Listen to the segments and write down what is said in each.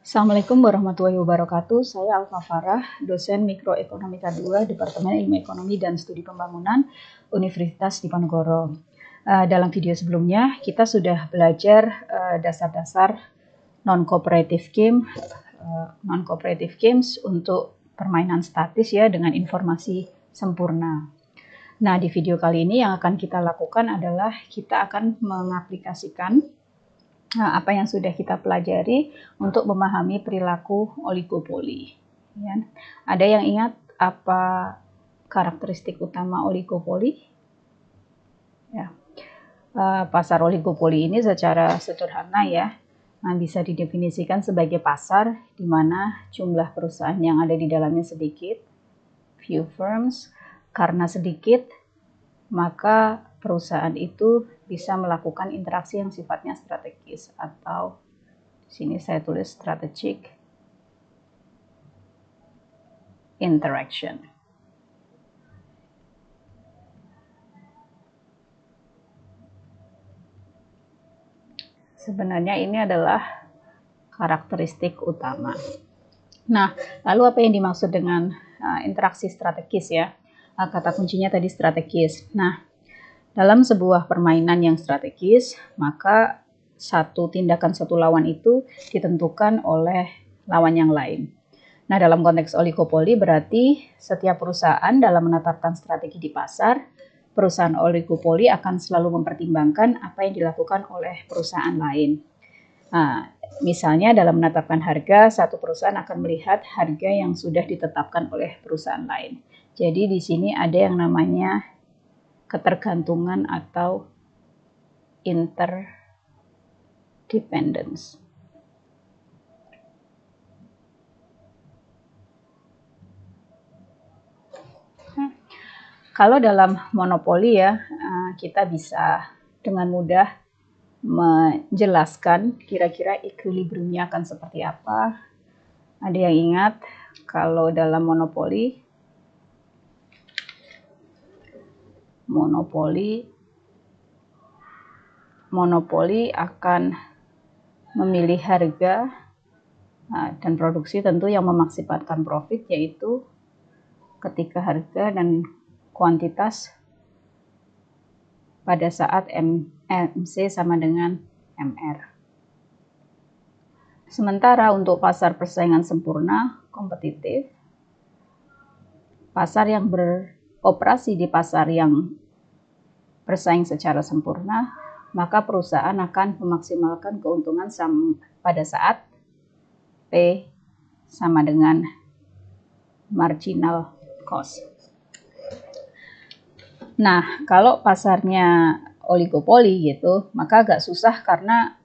Assalamualaikum warahmatullahi wabarakatuh. Saya Alfa Farah, dosen Mikroekonomika 2, Departemen Ilmu Ekonomi dan Studi Pembangunan Universitas Diponegoro. Dalam video sebelumnya, kita sudah belajar dasar-dasar non-cooperative games untuk permainan statis ya dengan informasi sempurna. Nah, di video kali ini yang akan kita lakukan adalah kita akan mengaplikasikan apa yang sudah kita pelajari untuk memahami perilaku oligopoli. Ya. Ada yang ingat apa karakteristik utama oligopoli? Ya. Pasar oligopoli ini secara sederhana ya, bisa didefinisikan sebagai pasar di mana jumlah perusahaan yang ada di dalamnya sedikit, few firms. Karena sedikit, maka perusahaan itu bisa melakukan interaksi yang sifatnya strategis, atau di sini saya tulis strategic interaction. Sebenarnya ini adalah karakteristik utama. Nah, lalu apa yang dimaksud dengan interaksi strategis ya? Kata kuncinya tadi strategis. Nah, dalam sebuah permainan yang strategis, maka satu tindakan satu lawan itu ditentukan oleh lawan yang lain. Nah, dalam konteks oligopoli berarti setiap perusahaan dalam menetapkan strategi di pasar, perusahaan oligopoli akan selalu mempertimbangkan apa yang dilakukan oleh perusahaan lain. Nah, misalnya dalam menetapkan harga, satu perusahaan akan melihat harga yang sudah ditetapkan oleh perusahaan lain. Jadi di sini ada yang namanya ketergantungan atau interdependence. Kalau dalam monopoli ya, kita bisa dengan mudah menjelaskan kira-kira equilibriumnya akan seperti apa. Ada yang ingat kalau dalam monopoli akan memilih harga dan produksi tentu yang memaksimalkan profit, yaitu ketika harga dan kuantitas pada saat MC sama dengan MR. Sementara untuk pasar persaingan sempurna, kompetitif, pasar yang beroperasi di pasar yang bersaing secara sempurna, maka perusahaan akan memaksimalkan keuntungan pada saat P sama dengan marginal cost. Nah, kalau pasarnya oligopoli gitu, maka agak susah karena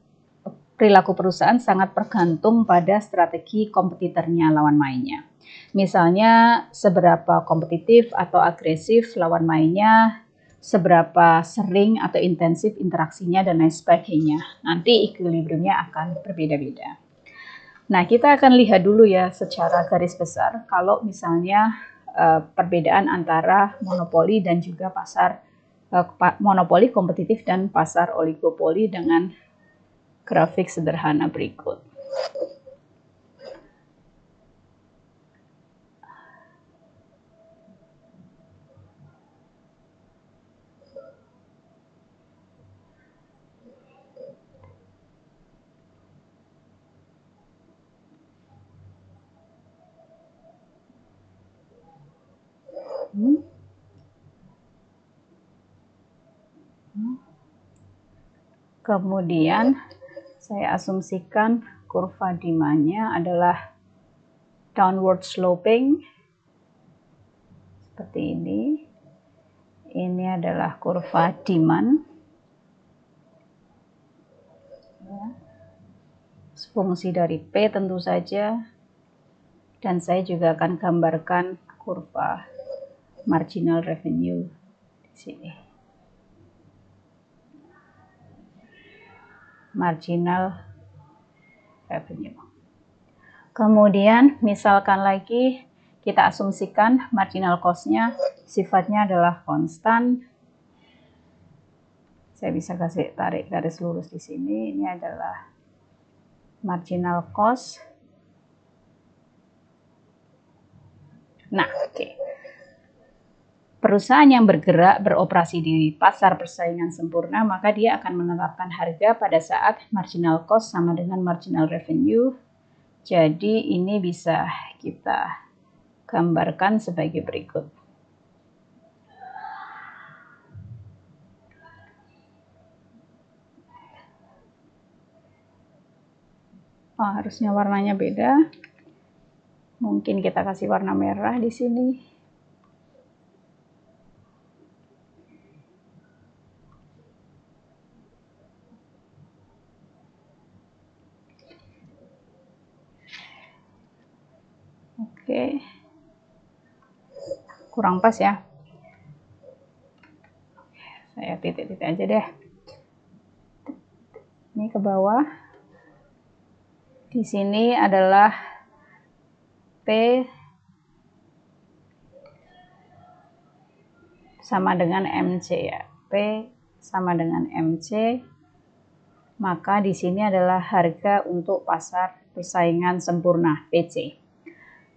perilaku perusahaan sangat tergantung pada strategi kompetitornya, lawan mainnya. Misalnya, seberapa kompetitif atau agresif lawan mainnya, seberapa sering atau intensif interaksinya, dan lain sebagainya. Nanti equilibriumnya akan berbeda-beda. Nah, kita akan lihat dulu ya secara garis besar kalau misalnya perbedaan antara monopoli dan juga pasar monopoli kompetitif dan pasar oligopoli dengan grafik sederhana berikut. Kemudian saya asumsikan kurva demand-nya adalah downward sloping seperti ini. Ini adalah kurva demand. Fungsi dari P tentu saja. Dan saya juga akan gambarkan kurva marginal revenue di sini. Marginal revenue. Kemudian misalkan lagi kita asumsikan marginal cost-nya sifatnya adalah konstan. Saya bisa kasih tarik garis lurus di sini. Ini adalah marginal cost Nah, oke. Perusahaan yang bergerak beroperasi di pasar persaingan sempurna, maka dia akan menetapkan harga pada saat marginal cost sama dengan marginal revenue. Jadi ini bisa kita gambarkan sebagai berikut. Oh, harusnya warnanya beda. Mungkin kita kasih warna merah di sini. Oke. Kurang pas ya. Saya titik-titik aja deh. Ini ke bawah. Di sini adalah P sama dengan MC ya. P sama dengan MC. Maka di sini adalah harga untuk pasar persaingan sempurna, PC.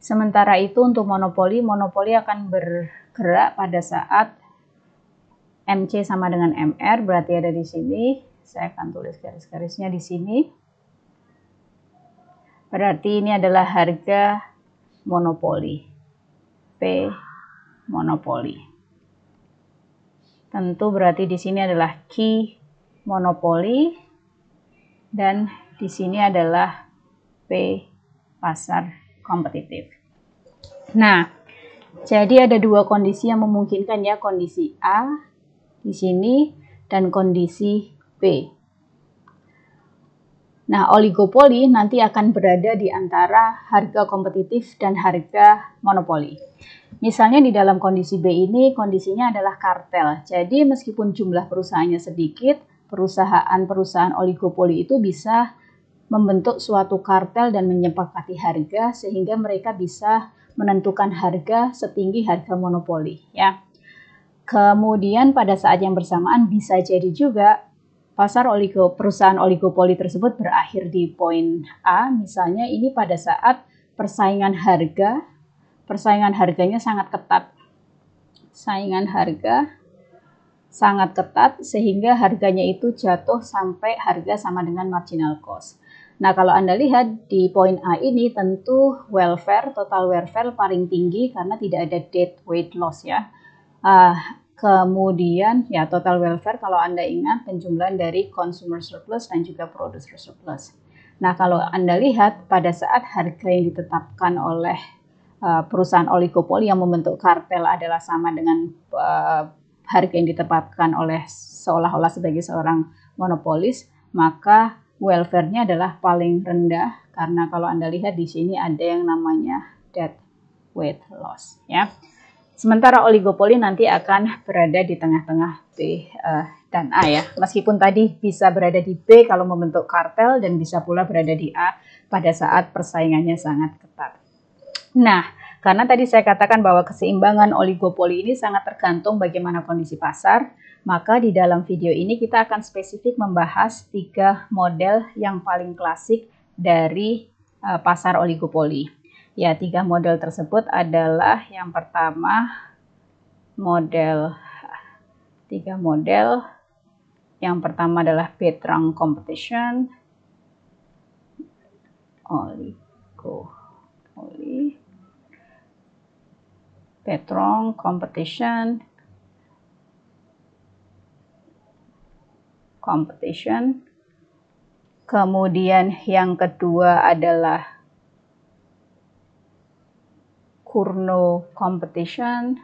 Sementara itu untuk monopoli akan bergerak pada saat MC sama dengan MR, berarti ada di sini. Saya akan tulis garis-garisnya di sini. Berarti ini adalah harga monopoli, P monopoli. Tentu berarti di sini adalah key monopoli dan di sini adalah P pasar kompetitif. Nah, jadi ada dua kondisi yang memungkinkan ya, kondisi A di sini dan kondisi B. Nah, oligopoli nanti akan berada di antara harga kompetitif dan harga monopoli. Misalnya di dalam kondisi B ini kondisinya adalah kartel. Jadi meskipun jumlah perusahaannya sedikit, perusahaan-perusahaan oligopoli itu bisa membentuk suatu kartel dan menyepakati harga sehingga mereka bisa menentukan harga setinggi harga monopoli ya. Kemudian pada saat yang bersamaan bisa jadi juga perusahaan oligopoli tersebut berakhir di poin A, misalnya ini pada saat persaingan harganya sangat ketat. Saingan harga sangat ketat sehingga harganya itu jatuh sampai harga sama dengan marginal cost. Nah, kalau Anda lihat di poin A ini tentu total welfare paling tinggi karena tidak ada dead weight loss ya. Kemudian ya total welfare kalau Anda ingat penjumlahan dari consumer surplus dan juga producer surplus. Nah, kalau Anda lihat pada saat harga yang ditetapkan oleh perusahaan oligopoli yang membentuk kartel adalah sama dengan harga yang ditetapkan oleh seolah-olah sebagai seorang monopolis, maka welfare-nya adalah paling rendah karena kalau Anda lihat di sini ada yang namanya dead weight loss ya. Sementara oligopoli nanti akan berada di tengah-tengah B dan A ya. Meskipun tadi bisa berada di B kalau membentuk kartel dan bisa pula berada di A pada saat persaingannya sangat ketat. Nah, karena tadi saya katakan bahwa keseimbangan oligopoli ini sangat tergantung bagaimana kondisi pasar, maka di dalam video ini kita akan spesifik membahas 3 model yang paling klasik dari pasar oligopoli. Ya, 3 model tersebut adalah yang pertama 3 model. Yang pertama adalah Betrang competition, oligopoli, Betrang competition, kemudian yang kedua adalah Cournot competition,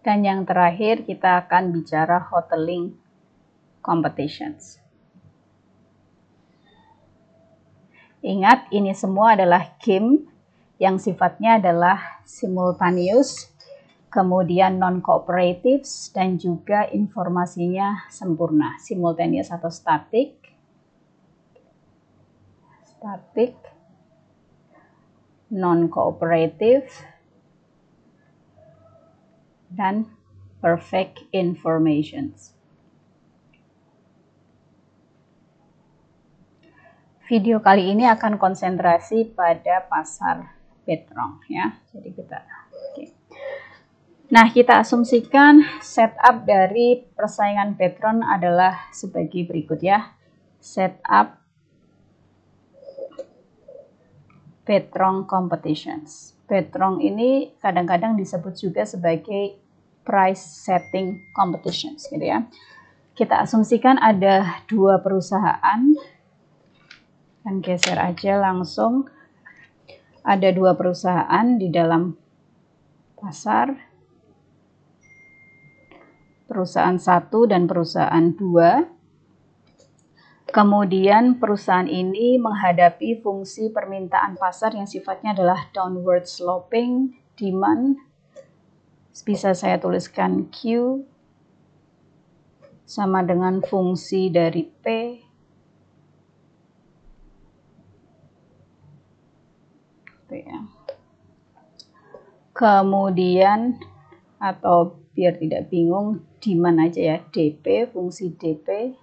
dan yang terakhir kita akan bicara Hotelling competitions. Ingat, ini semua adalah game yang sifatnya adalah simultaneous, kemudian non-cooperatives, dan juga informasinya sempurna, simultaneous atau static, non-cooperative, dan perfect informations. video kali ini akan konsentrasi pada pasar Petrong ya. Jadi kita Nah, kita asumsikan setup dari persaingan Petron adalah sebagai berikut ya. Setup Petrong competitions. Petrong ini kadang-kadang disebut juga sebagai price setting competitions gitu ya. Kita asumsikan ada dua perusahaan. Dan geser aja langsung. Ada dua perusahaan di dalam pasar. Perusahaan 1 dan perusahaan 2. Kemudian perusahaan ini menghadapi fungsi permintaan pasar yang sifatnya adalah downward sloping demand. Bisa saya tuliskan Q sama dengan fungsi dari P kemudian, atau biar tidak bingung, demand aja ya, DP, fungsi DP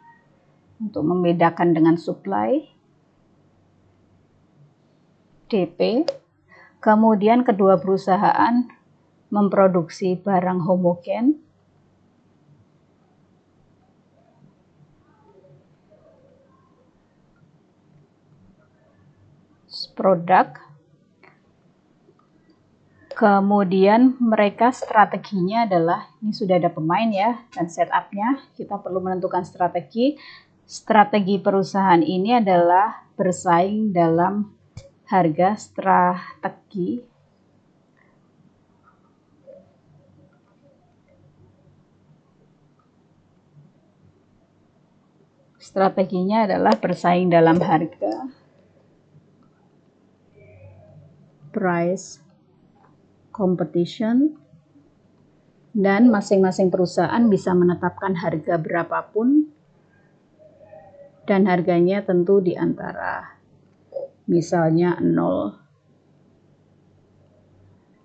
untuk membedakan dengan supply, DP. Kemudian kedua perusahaan memproduksi barang homogen, produk. Kemudian mereka strateginya adalah, ini sudah ada pemain ya, dan setupnya kita perlu menentukan strategi. Strategi perusahaan ini adalah bersaing dalam harga strategi. Strateginya adalah bersaing dalam harga, price competition, dan masing-masing perusahaan bisa menetapkan harga berapapun dan harganya tentu di antara misalnya 0,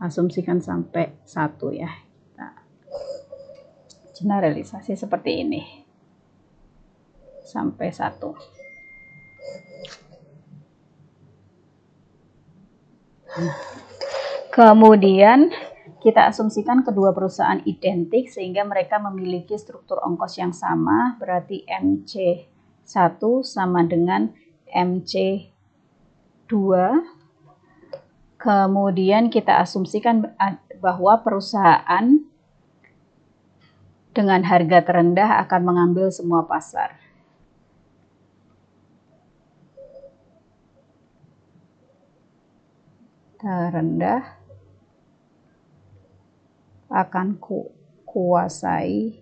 asumsikan sampai 1 ya. Nah, generalisasi seperti ini sampai 1. Kemudian kita asumsikan kedua perusahaan identik sehingga mereka memiliki struktur ongkos yang sama, berarti MC1 sama dengan MC2. Kemudian kita asumsikan bahwa perusahaan dengan harga terendah akan mengambil semua pasar. Terendah akan kuasai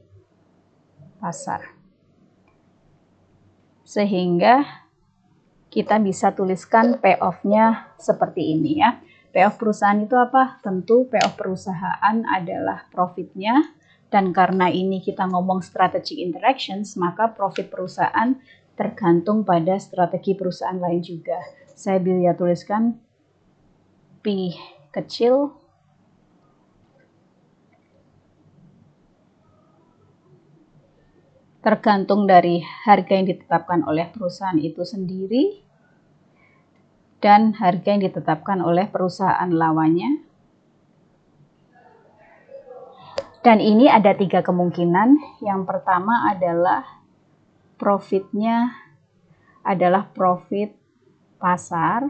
pasar. Sehingga kita bisa tuliskan payoff-nya seperti ini ya. Payoff perusahaan itu apa? Tentu payoff perusahaan adalah profitnya, dan karena ini kita ngomong strategic interactions, maka profit perusahaan tergantung pada strategi perusahaan lain juga. Saya bisa tuliskan P kecil tergantung dari harga yang ditetapkan oleh perusahaan itu sendiri dan harga yang ditetapkan oleh perusahaan lawannya. Dan ini ada 3 kemungkinan. Yang pertama adalah profitnya adalah profit pasar.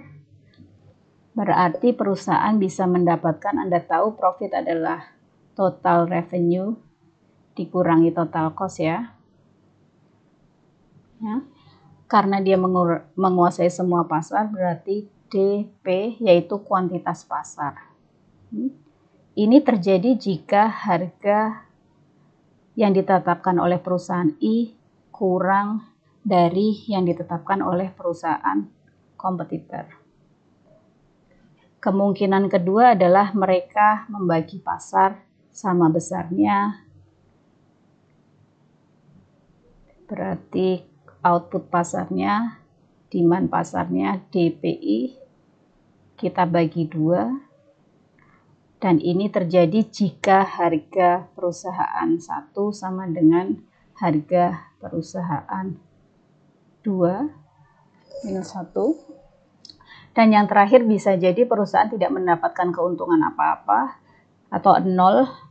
Berarti perusahaan bisa mendapatkan, Anda tahu profit adalah total revenue dikurangi total cost ya. Karena dia menguasai semua pasar, berarti DP yaitu kuantitas pasar. Ini terjadi jika harga yang ditetapkan oleh perusahaan I kurang dari yang ditetapkan oleh perusahaan kompetitor. Kemungkinan kedua adalah mereka membagi pasar sama besarnya. Berarti output pasarnya, demand pasarnya, DPI, kita bagi 2. Dan ini terjadi jika harga perusahaan 1 sama dengan harga perusahaan 2. minus 1. Dan yang terakhir bisa jadi perusahaan tidak mendapatkan keuntungan apa-apa atau 0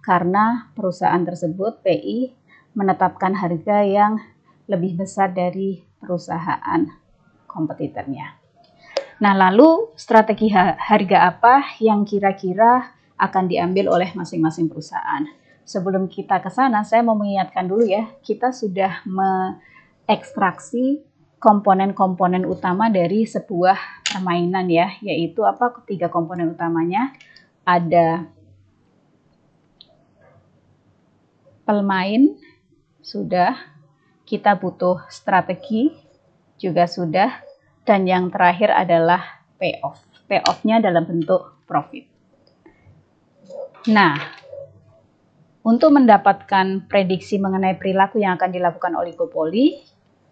karena perusahaan tersebut PI menetapkan harga yang lebih besar dari perusahaan kompetitornya. Nah, lalu strategi harga apa yang kira-kira akan diambil oleh masing-masing perusahaan? Sebelum kita ke sana, saya mau mengingatkan dulu ya, kita sudah mengekstraksi komponen-komponen utama dari sebuah permainan ya, yaitu apa? Ketiga komponen utamanya ada pemain, sudah, kita butuh strategi juga sudah, dan yang terakhir adalah payoff. Payoff-nya dalam bentuk profit. Nah, untuk mendapatkan prediksi mengenai perilaku yang akan dilakukan oligopoli,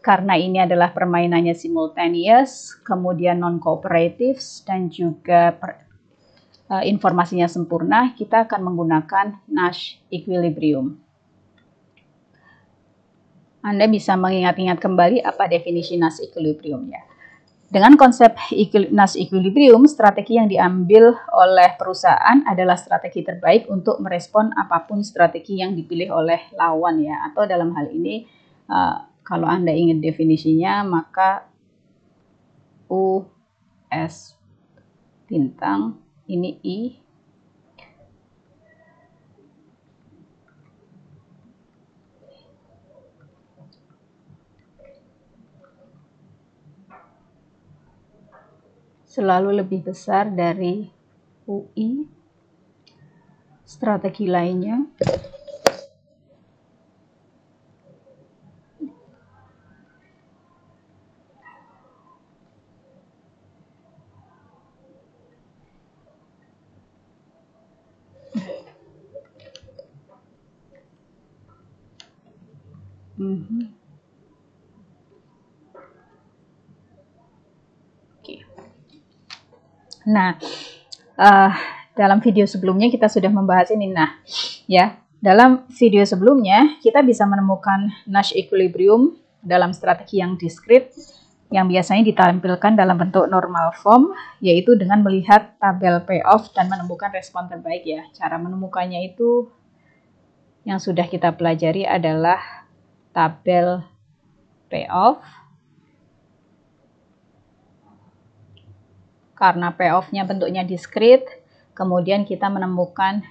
karena ini adalah permainannya simultaneous, kemudian non-cooperative, dan juga informasinya sempurna, kita akan menggunakan Nash equilibrium. Anda bisa mengingat-ingat kembali apa definisi Nash equilibrium ya. Dengan konsep Nash equilibrium, strategi yang diambil oleh perusahaan adalah strategi terbaik untuk merespon apapun strategi yang dipilih oleh lawan ya. Atau dalam hal ini, kalau Anda ingin definisinya, maka US bintang, ini I, selalu lebih besar dari UI, strategi lainnya. Nah, dalam video sebelumnya kita sudah membahas ini. Nah, ya, dalam video sebelumnya kita bisa menemukan Nash equilibrium dalam strategi yang diskrit yang biasanya ditampilkan dalam bentuk normal form, yaitu dengan melihat tabel payoff dan menemukan respon terbaik ya. Cara menemukannya itu yang sudah kita pelajari adalah tabel payoff. Karena payoff-nya bentuknya diskrit, kemudian kita menemukan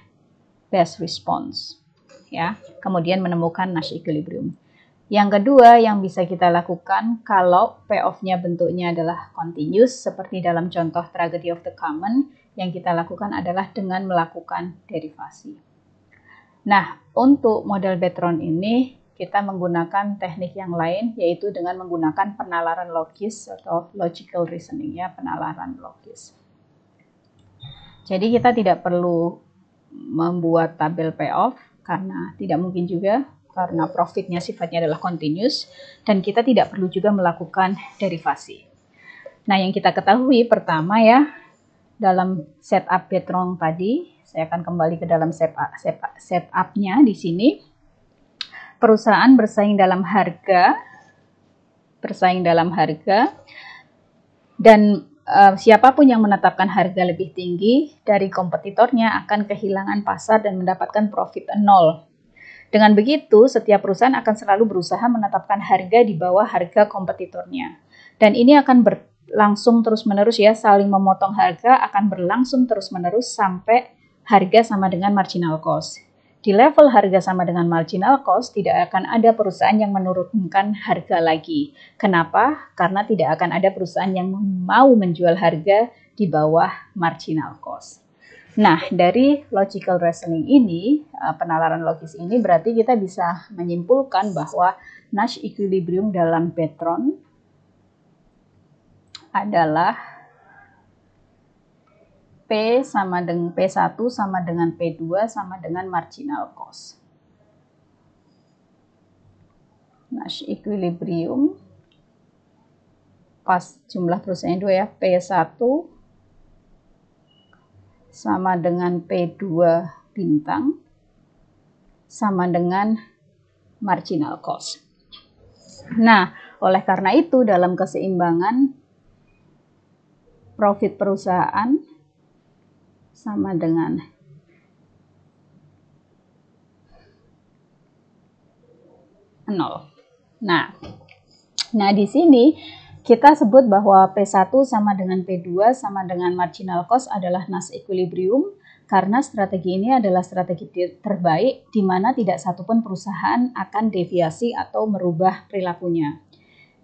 best response, ya. Kemudian menemukan Nash equilibrium. Yang kedua yang bisa kita lakukan kalau payoff-nya bentuknya adalah continuous, seperti dalam contoh Tragedy of the Common, yang kita lakukan adalah dengan melakukan derivasi. Nah, untuk model Betron ini, kita menggunakan teknik yang lain, yaitu dengan menggunakan penalaran logis atau logical reasoning, ya, penalaran logis. Jadi kita tidak perlu membuat tabel payoff, karena tidak mungkin juga, karena profitnya sifatnya adalah continuous, dan kita tidak perlu juga melakukan derivasi. Nah, yang kita ketahui pertama ya, dalam setup Betron tadi, saya akan kembali ke dalam setupnya di sini. Perusahaan bersaing dalam harga, dan siapapun yang menetapkan harga lebih tinggi dari kompetitornya akan kehilangan pasar dan mendapatkan profit 0. Dengan begitu, setiap perusahaan akan selalu berusaha menetapkan harga di bawah harga kompetitornya. Dan ini akan berlangsung terus-menerus ya, saling memotong harga akan berlangsung terus-menerus sampai harga sama dengan marginal cost. Di level harga sama dengan marginal cost, tidak akan ada perusahaan yang menurunkan harga lagi. Kenapa? Karena tidak akan ada perusahaan yang mau menjual harga di bawah marginal cost. Nah, dari logical reasoning ini, penalaran logis ini, berarti kita bisa menyimpulkan bahwa Nash equilibrium dalam Betron adalah P1 sama dengan P2 sama dengan marginal cost. Nash equilibrium pas jumlah perusahaan 2 ya, P1 sama dengan P2 bintang sama dengan marginal cost. Nah, oleh karena itu dalam keseimbangan profit perusahaan sama dengan nol. Nah di sini kita sebut bahwa P1 sama dengan P2 sama dengan marginal cost adalah Nash equilibrium karena strategi ini adalah strategi terbaik di mana tidak satupun perusahaan akan deviasi atau merubah perilakunya.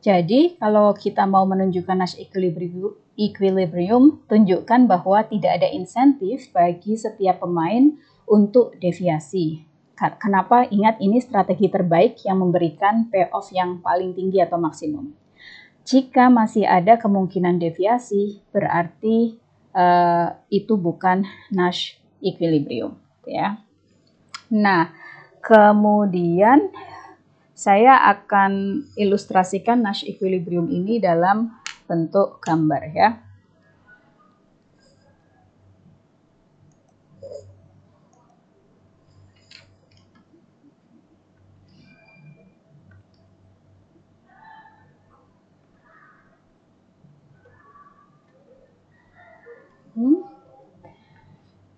Jadi kalau kita mau menunjukkan Nash equilibrium, tunjukkan bahwa tidak ada insentif bagi setiap pemain untuk deviasi. Kenapa? Ingat, ini strategi terbaik yang memberikan payoff yang paling tinggi atau maksimum. Jika masih ada kemungkinan deviasi, berarti itu bukan Nash equilibrium, ya. Nah, kemudian saya akan ilustrasikan Nash equilibrium ini dalam bentuk gambar, ya.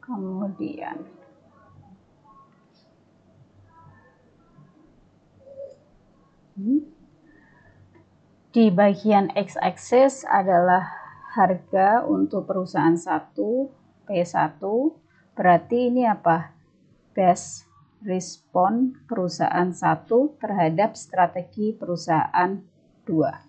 Kemudian di bagian x-axis adalah harga untuk perusahaan 1, P1, berarti ini apa? Best respon perusahaan 1 terhadap strategi perusahaan 2.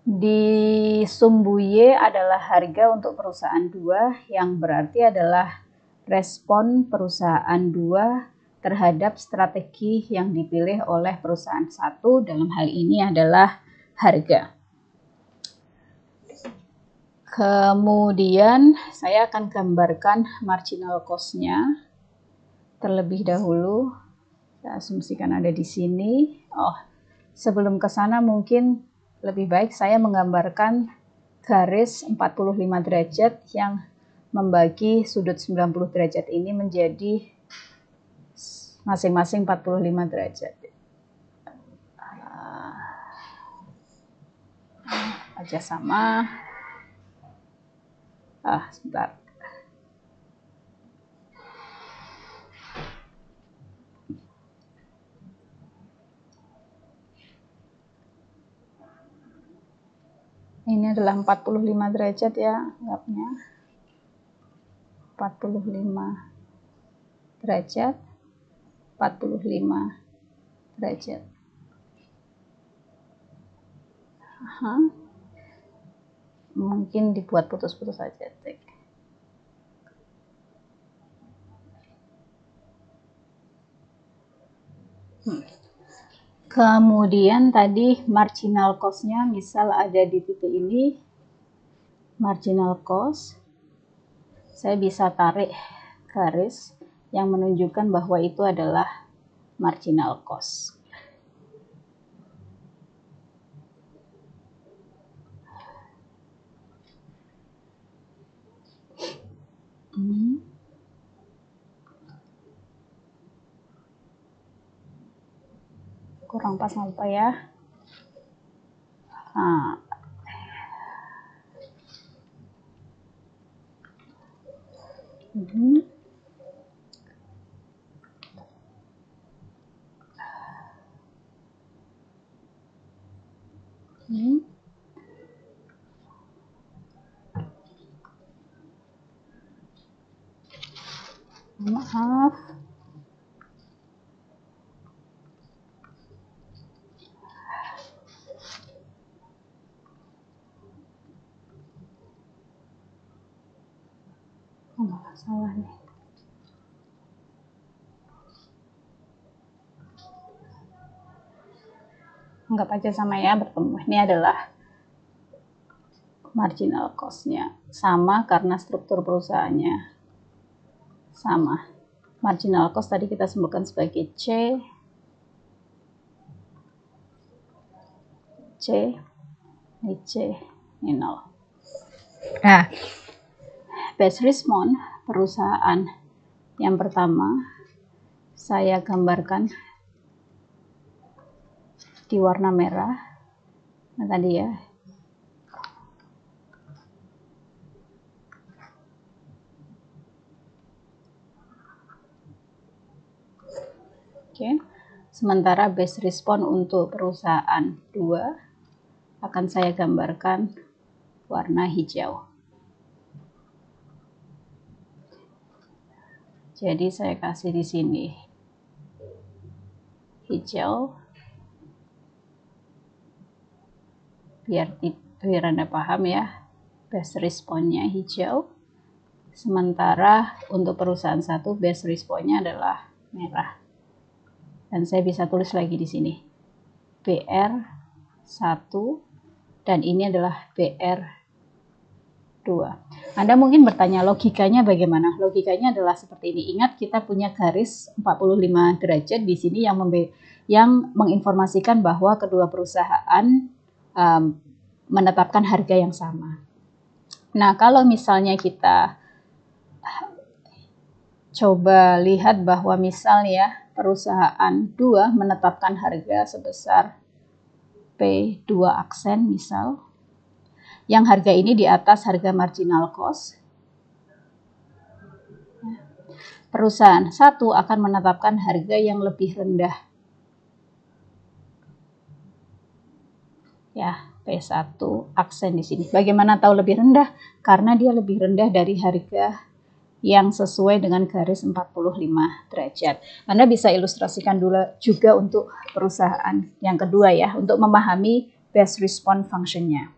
Di sumbu Y adalah harga untuk perusahaan 2 yang berarti adalah respon perusahaan 2 terhadap strategi yang dipilih oleh perusahaan 1, dalam hal ini adalah harga. Kemudian saya akan gambarkan marginal cost-nya terlebih dahulu. Saya asumsikan ada di sini. Sebelum ke sana mungkin lebih baik saya menggambarkan garis 45 derajat yang membagi sudut 90 derajat ini menjadi masing-masing 45 derajat. Aja sama. Sebentar. Ini adalah 45 derajat ya, anggapnya. 45 derajat, 45 derajat. Mungkin dibuat putus-putus saja. Kemudian tadi marginal cost-nya misal ada di titik ini, marginal cost, saya bisa tarik garis yang menunjukkan bahwa itu adalah marginal cost. Kurang pas apa ya? Maaf. Salah nih. Anggap aja sama ya, bertemu. Ini adalah marginal cost-nya. Sama karena struktur perusahaannya sama. Marginal cost tadi kita sebutkan sebagai C, ini 0. Nah, best respon perusahaan yang pertama saya gambarkan di warna merah. Nah tadi ya, Oke. Sementara best respon untuk perusahaan 2 akan saya gambarkan warna hijau. Jadi saya kasih di sini hijau biar Anda paham ya, best responnya hijau. Sementara untuk perusahaan 1 best responnya adalah merah. Dan saya bisa tulis lagi di sini BR1 dan ini adalah BR2. Anda mungkin bertanya logikanya bagaimana? Logikanya adalah seperti ini. Ingat kita punya garis 45 derajat di sini yang menginformasikan bahwa kedua perusahaan menetapkan harga yang sama. Nah, kalau misalnya kita coba lihat bahwa misalnya perusahaan 2 menetapkan harga sebesar P2 aksen misal, yang harga ini di atas harga marginal cost. Perusahaan 1 akan menetapkan harga yang lebih rendah. Ya, P1 aksen di sini. Bagaimana tahu lebih rendah? Karena dia lebih rendah dari harga yang sesuai dengan garis 45 derajat. Anda bisa ilustrasikan dulu juga untuk perusahaan yang kedua ya, untuk memahami best response function-nya.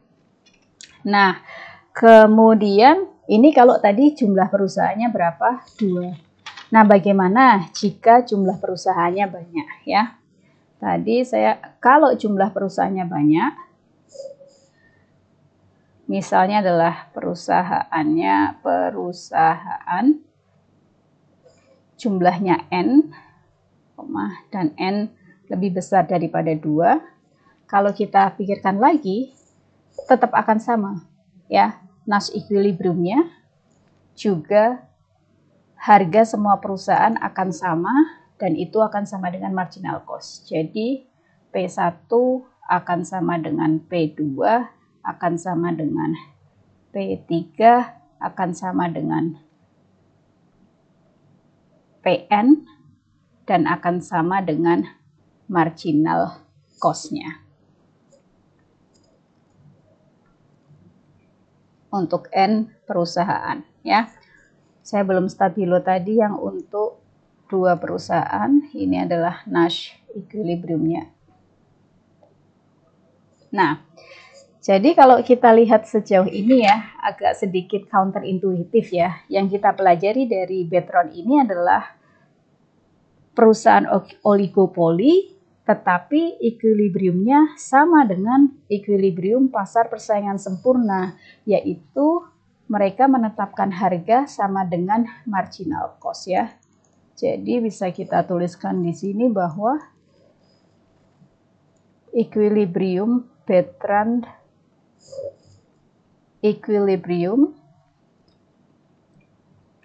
Nah, kemudian ini kalau tadi jumlah perusahaannya berapa? 2. Nah, bagaimana jika jumlah perusahaannya banyak ya? Tadi kalau jumlah perusahaannya banyak, misalnya adalah perusahaan jumlahnya N, dan N lebih besar daripada 2. Kalau kita pikirkan lagi, tetap akan sama. Ya, Nash equilibriumnya juga harga semua perusahaan akan sama dan itu akan sama dengan marginal cost. Jadi P1 akan sama dengan P2, akan sama dengan P3, akan sama dengan PN, dan akan sama dengan marginal cost-nya. Untuk N perusahaan ya. Saya belum stabilo tadi yang untuk 2 perusahaan, ini adalah Nash equilibriumnya. Nah, jadi kalau kita lihat sejauh ini ya, agak sedikit counterintuitif ya. Yang kita pelajari dari Betron ini adalah perusahaan oligopoli, tetapi equilibriumnya sama dengan equilibrium pasar persaingan sempurna, yaitu mereka menetapkan harga sama dengan marginal cost ya. Jadi bisa kita tuliskan di sini bahwa equilibrium Betron equilibrium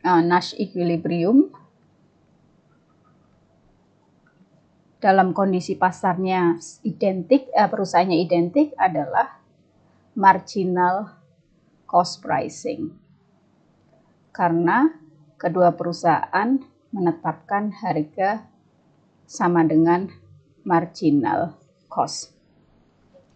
Nash equilibrium dalam kondisi pasarnya identik, perusahaannya identik adalah marginal cost pricing. Karena kedua perusahaan menetapkan harga sama dengan marginal cost.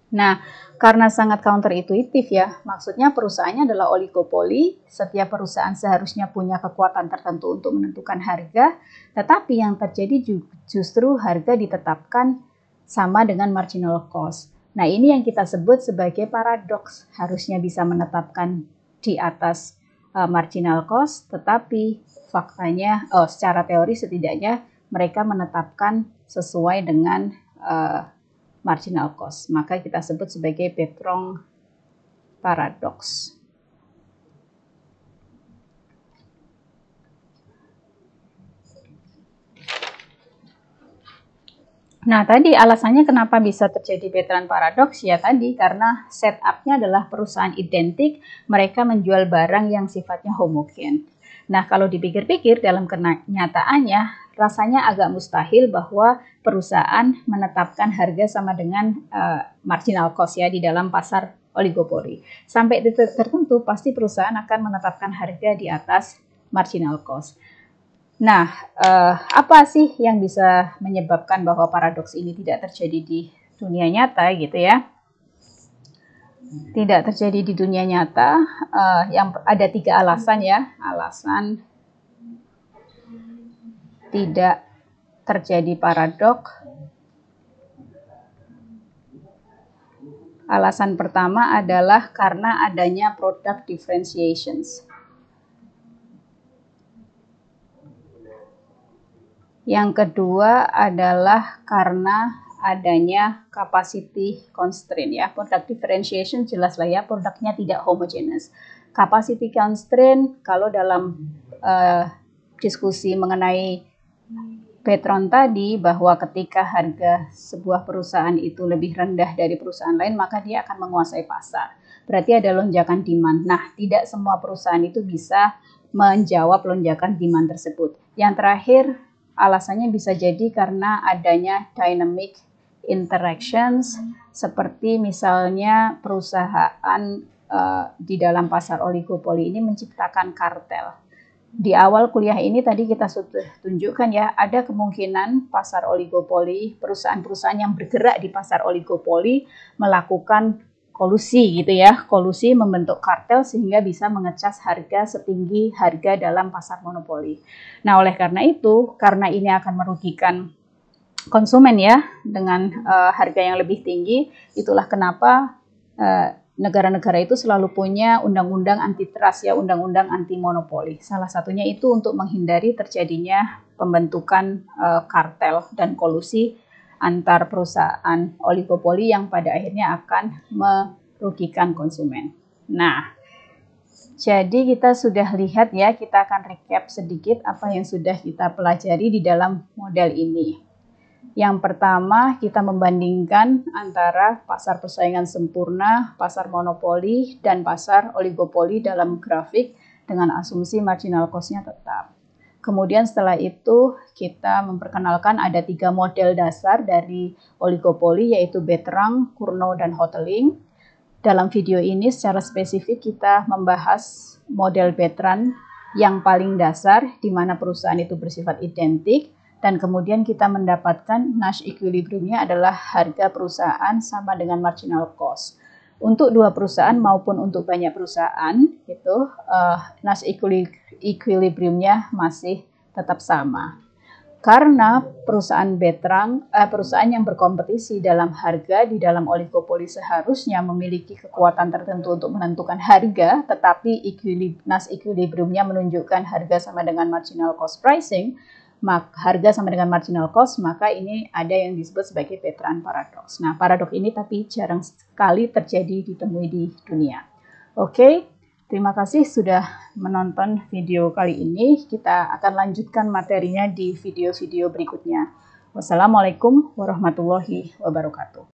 Nah, karena sangat counterintuitif ya, maksudnya perusahaannya adalah oligopoli, setiap perusahaan seharusnya punya kekuatan tertentu untuk menentukan harga, tetapi yang terjadi justru harga ditetapkan sama dengan marginal cost. Nah, ini yang kita sebut sebagai paradoks, harusnya bisa menetapkan di atas marginal cost, tetapi faktanya, secara teori setidaknya mereka menetapkan sesuai dengan marginal cost. Maka kita sebut sebagai Betron paradox. Nah, tadi alasannya kenapa bisa terjadi Betron paradox ya tadi karena setup-nya adalah perusahaan identik, mereka menjual barang yang sifatnya homogen. Nah, kalau dipikir-pikir dalam kenyataannya rasanya agak mustahil bahwa perusahaan menetapkan harga sama dengan marginal cost ya di dalam pasar oligopoli. Sampai titik tertentu pasti perusahaan akan menetapkan harga di atas marginal cost. Nah, apa sih yang bisa menyebabkan bahwa paradoks ini tidak terjadi di dunia nyata gitu ya? Tidak terjadi di dunia nyata, yang ada 3 alasan ya. Alasan tidak terjadi paradoks. Alasan pertama adalah karena adanya product differentiations. Yang kedua adalah karena adanya capacity constraint ya. Product differentiation jelas lah ya, produknya tidak homogeneous. Capacity constraint kalau dalam diskusi mengenai Petron tadi, bahwa ketika harga sebuah perusahaan itu lebih rendah dari perusahaan lain, maka dia akan menguasai pasar. Berarti ada lonjakan demand. Nah, tidak semua perusahaan itu bisa menjawab lonjakan demand tersebut. Yang terakhir, alasannya bisa jadi karena adanya dynamic interactions, seperti misalnya perusahaan di dalam pasar oligopoli ini menciptakan kartel. Di awal kuliah ini tadi kita sudah tunjukkan ya, ada kemungkinan pasar oligopoli, perusahaan-perusahaan yang bergerak di pasar oligopoli melakukan kolusi gitu ya, kolusi membentuk kartel sehingga bisa mengecas harga setinggi harga dalam pasar monopoli. Nah, oleh karena itu, karena ini akan merugikan konsumen ya dengan harga yang lebih tinggi, itulah kenapa negara-negara itu selalu punya undang-undang antitrust ya, undang-undang anti monopoli. Salah satunya itu untuk menghindari terjadinya pembentukan kartel dan kolusi antar perusahaan oligopoli yang pada akhirnya akan merugikan konsumen. Nah, jadi kita sudah lihat ya, kita akan recap sedikit apa yang sudah kita pelajari di dalam model ini. Yang pertama, kita membandingkan antara pasar persaingan sempurna, pasar monopoli, dan pasar oligopoli dalam grafik dengan asumsi marginal cost-nya tetap. Kemudian setelah itu, kita memperkenalkan ada 3 model dasar dari oligopoli, yaitu Bertrand, Cournot, dan Hotelling. Dalam video ini secara spesifik kita membahas model Bertrand yang paling dasar, di mana perusahaan itu bersifat identik, dan kemudian kita mendapatkan Nash equilibriumnya adalah harga perusahaan sama dengan marginal cost. Untuk 2 perusahaan maupun untuk banyak perusahaan, itu Nash equilibriumnya masih tetap sama. Karena perusahaan perusahaan yang berkompetisi dalam harga di dalam oligopoli seharusnya memiliki kekuatan tertentu untuk menentukan harga, tetapi Nash equilibriumnya menunjukkan harga sama dengan marginal cost pricing, harga sama dengan marginal cost, maka ini ada yang disebut sebagai Bertrand paradox. Nah, paradoks ini tapi jarang sekali terjadi ditemui di dunia. Oke, terima kasih sudah menonton video kali ini. Kita akan lanjutkan materinya di video-video berikutnya. Wassalamualaikum warahmatullahi wabarakatuh.